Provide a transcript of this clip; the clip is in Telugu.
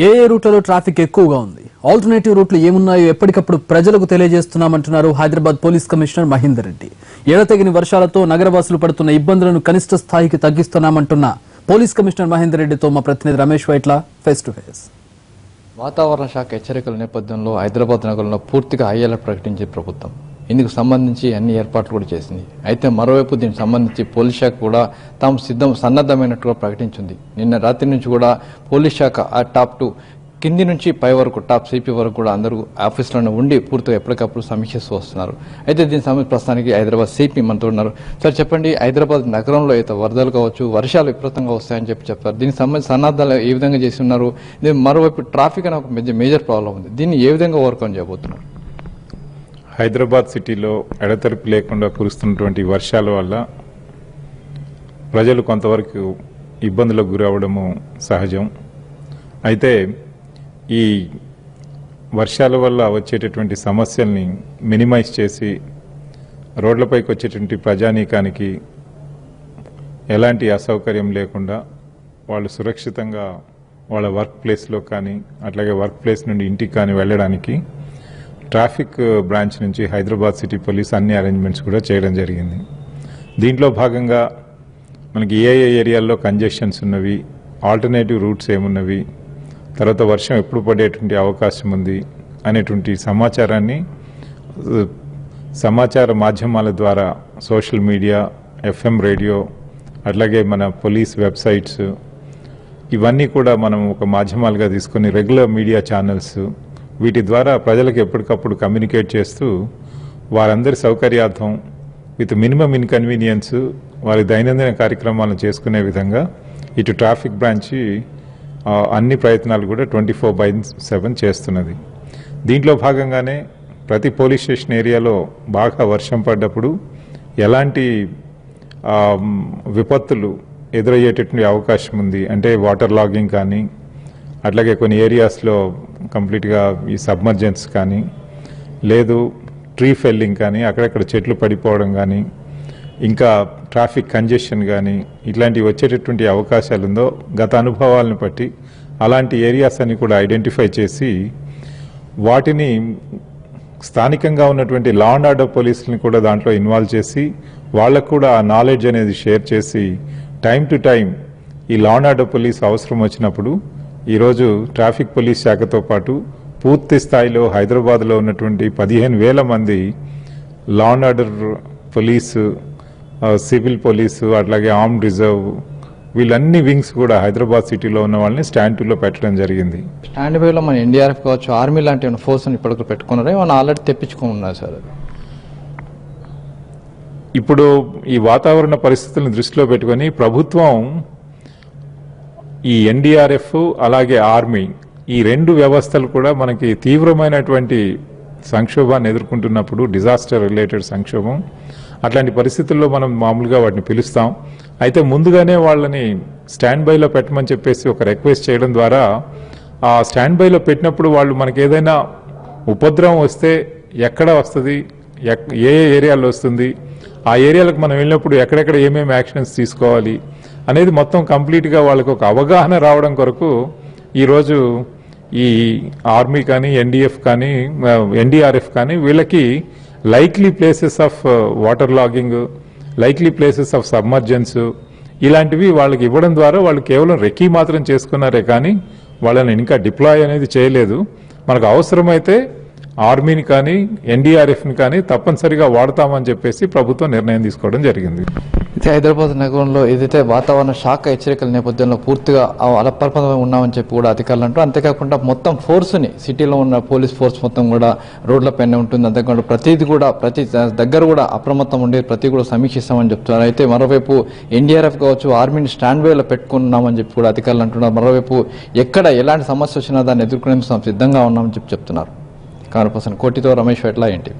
ఏ రూట్లలో ట్రాఫిక్ ఎక్కువగా ఉంది, ఆల్టర్నేటివ్ రూట్లు ఏమున్నాయో ఎప్పటికప్పుడు ప్రజలకు తెలియజేస్తున్నామంటున్నారు హైదరాబాద్ పోలీస్ కమిషనర్ మహేందర్ రెడ్డి. ఎడతెగని వర్షాలతో నగరవాసులు పడుతున్న ఇబ్బందులను కనిష్ట స్థాయికి తగ్గిస్తున్నామంటున్న పోలీస్ కమిషనర్ మహేందర్ రెడ్డితో మా ప్రతినిధి Ramesh Vaitla face to face. వాతావరణ శాఖ హెచ్చరికల నేపథ్యంలో హైదరాబాద్ నగరంలో పూర్తిగా హై అలర్ట్ ప్రకటించే ప్రభుత్వం ఇందుకు సంబంధించి అన్ని ఏర్పాట్లు కూడా చేసింది. అయితే మరోవైపు దీనికి సంబంధించి పోలీస్ శాఖ కూడా తాము సన్నద్ధమైనట్టుగా ప్రకటించింది. నిన్న రాత్రి నుంచి కూడా పోలీస్ శాఖ ఆ టాప్ 2 కింది నుంచి పై వరకు టాప్ సిపి వరకు కూడా అందరూ ఆఫీసులోనే ఉండి పూర్తిగా ఎప్పటికప్పుడు సమీక్షిస్తూ వస్తున్నారు. అయితే దీని సంబంధించి ప్రస్తుతానికి హైదరాబాద్ సిపి మనతో ఉన్నారు. సార్ చెప్పండి, హైదరాబాద్ నగరంలో అయితే వరదలు కావచ్చు, వర్షాలు విపరీతంగా వస్తాయని చెప్పారు. దీనికి సంబంధించి సన్నద్ధాలు ఏ విధంగా చేసి ఉన్నారు? మరోవైపు ట్రాఫిక్ అనే ఒక మేజర్ ప్రాబ్లం ఉంది. దీన్ని ఏ విధంగా ఓవర్కమ్ చేయబోతున్నారు? హైదరాబాద్ సిటీలో ఎడతెరిపి లేకుండా కురుస్తున్నటువంటి వర్షాల వల్ల ప్రజలు కొంతవరకు ఇబ్బందులకు గురవడము సహజం. అయితే ఈ వర్షాల వల్ల వచ్చేటటువంటి సమస్యల్ని మినిమైజ్ చేసి రోడ్లపైకి వచ్చేటువంటి ప్రజానీకానికి ఎలాంటి అసౌకర్యం లేకుండా వాళ్ళు సురక్షితంగా వాళ్ళ వర్క్ ప్లేస్లో కానీ అట్లాగే వర్క్ ప్లేస్ నుండి ఇంటికి కానీ వెళ్ళడానికి ట్రాఫిక్ బ్రాంచ్ నుంచి హైదరాబాద్ సిటీ పోలీస్ అన్ని అరేంజ్మెంట్స్ కూడా చేయడం జరిగింది. దీంట్లో భాగంగా మనకి ఏ ఏరియాల్లో కంజెషన్స్ ఉన్నవి, ఆల్టర్నేటివ్ రూట్స్ ఏమున్నవి, తర్వాత వర్షం ఎప్పుడు పడేటువంటి అవకాశం ఉంది అనేటువంటి సమాచారాన్ని సమాచార మాధ్యమాల ద్వారా సోషల్ మీడియా, FM రేడియో, అట్లాగే మన పోలీస్ వెబ్సైట్స్ ఇవన్నీ కూడా మనం ఒక మాధ్యమాలుగా తీసుకొని రెగ్యులర్ మీడియా ఛానల్స్ వీటి ద్వారా ప్రజలకు ఎప్పటికప్పుడు కమ్యూనికేట్ చేస్తూ వారందరి సౌకర్యార్థం విత్ మినిమం ఇన్కన్వీనియన్స్ వారి దైనందిన కార్యక్రమాలను చేసుకునే విధంగా ఇటు ట్రాఫిక్ బ్రాంచి అన్ని ప్రయత్నాలు కూడా 24/7 చేస్తున్నది. దీంట్లో భాగంగానే ప్రతి పోలీస్ స్టేషన్ ఏరియాలో బాగా వర్షం పడ్డప్పుడు ఎలాంటి విపత్తులు ఎదురయ్యేటటువంటి అవకాశం ఉంది అంటే వాటర్ లాగింగ్ కానీ, అట్లాగే కొన్ని ఏరియాస్లో కంప్లీట్గా ఈ సబ్మర్జెన్స్ కానీ, లేదు ట్రీ ఫెల్లింగ్ కానీ, అక్కడక్కడ చెట్లు పడిపోవడం కానీ, ఇంకా ట్రాఫిక్ కంజెషన్ కానీ ఇట్లాంటివి వచ్చేటటువంటి అవకాశాలు ఉందో గత అనుభవాలను బట్టి అలాంటి ఏరియాస్ అన్ని కూడా ఐడెంటిఫై చేసి వాటిని స్థానికంగా ఉన్నటువంటి లా అండ్ ఆర్డర్ పోలీసులను కూడా దాంట్లో ఇన్వాల్వ్ చేసి వాళ్ళకు కూడా ఆ నాలెడ్జ్ అనేది షేర్ చేసి టైం టు టైం ఈ లా అండ్ ఆర్డర్ పోలీస్ అవసరం వచ్చినప్పుడు ఈరోజు ట్రాఫిక్ పోలీస్ శాఖతో పాటు పూర్తి స్థాయిలో హైదరాబాద్లో ఉన్నటువంటి 15,000 మంది law and order police, civil police, అట్లాగే ఆర్మ్డ్ రిజర్వ్ వీళ్ళన్ని వింగ్స్ కూడా హైదరాబాద్ సిటీలో ఉన్న వాళ్ళని స్టాండ్ 2లో పెట్టడం జరిగింది. స్టాండ్ బైలో మన NDRF కావచ్చు, ఆర్మీ లాంటి ఫోర్స్ ఇప్పటికి పెట్టుకున్నారా? ఏమైనా ఆల్రెడీ తెప్పించుకున్నారు సార్? ఇప్పుడు ఈ వాతావరణ పరిస్థితులను దృష్టిలో పెట్టుకొని ప్రభుత్వం ఈ NDRF అలాగే ఆర్మీ ఈ 2 వ్యవస్థలు కూడా మనకి తీవ్రమైనటువంటి సంక్షోభాన్ని ఎదుర్కొంటున్నప్పుడు, డిజాస్టర్ రిలేటెడ్ సంక్షోభం, అట్లాంటి పరిస్థితుల్లో మనం మామూలుగా వాటిని పిలుస్తాం. అయితే ముందుగానే వాళ్ళని స్టాండ్ బైలో పెట్టమని చెప్పేసి ఒక రిక్వెస్ట్ చేయడం ద్వారా ఆ స్టాండ్ బైలో పెట్టినప్పుడు వాళ్ళు మనకి ఏదైనా ఉపద్రవం వస్తే ఎక్కడ వస్తుంది, ఏ ఏరియాలో వస్తుంది, ఆ ఏరియాలకు మనం వెళ్ళినప్పుడు ఎక్కడెక్కడ ఏమేమి యాక్షన్స్ తీసుకోవాలి అనేది మొత్తం కంప్లీట్గా వాళ్ళకు ఒక అవగాహన రావడం కొరకు ఈరోజు ఈ ఆర్మీ కానీ, NDRF కానీ వీళ్ళకి likely places of water logging, likely places of submergence ఇలాంటివి వాళ్ళకి ఇవ్వడం ద్వారా వాళ్ళు కేవలం రెక్కీ మాత్రం చేసుకున్నారే కానీ వాళ్ళని ఇంకా డిప్లాయ్ అనేది చేయలేదు. మనకు అవసరమైతే ఆర్మీని కానీ NDRFని కానీ తప్పనిసరిగా వాడతామని చెప్పేసి ప్రభుత్వం నిర్ణయం తీసుకోవడం జరిగింది. అయితే హైదరాబాద్ నగరంలో ఏదైతే వాతావరణ శాఖ హెచ్చరికల నేపథ్యంలో పూర్తిగా అలపర్పదమై ఉన్నామని చెప్పి కూడా అధికారులు అంటారు. అంతేకాకుండా మొత్తం ఫోర్స్ని, సిటీలో ఉన్న పోలీస్ ఫోర్స్ మొత్తం కూడా రోడ్లపైన ఉంటుంది. అంతేకాకుండా ప్రతి దగ్గర కూడా అప్రమత్తం ఉండే ప్రతి కూడా సమీక్షిస్తామని చెప్తున్నారు. అయితే మరోవైపు NDRF కావచ్చు, ఆర్మీని స్టాండ్ బైలో పెట్టుకున్నామని చెప్పి కూడా అధికారులు అంటున్నారు. మరోవైపు ఎక్కడ ఎలాంటి సమస్య వచ్చినా దాన్ని ఎదుర్కొనేందుకు సిద్ధంగా ఉన్నామని చెప్తున్నారు. కెమెరా పర్సన్ కోటితో రమేష్ వైట్ల, NTV.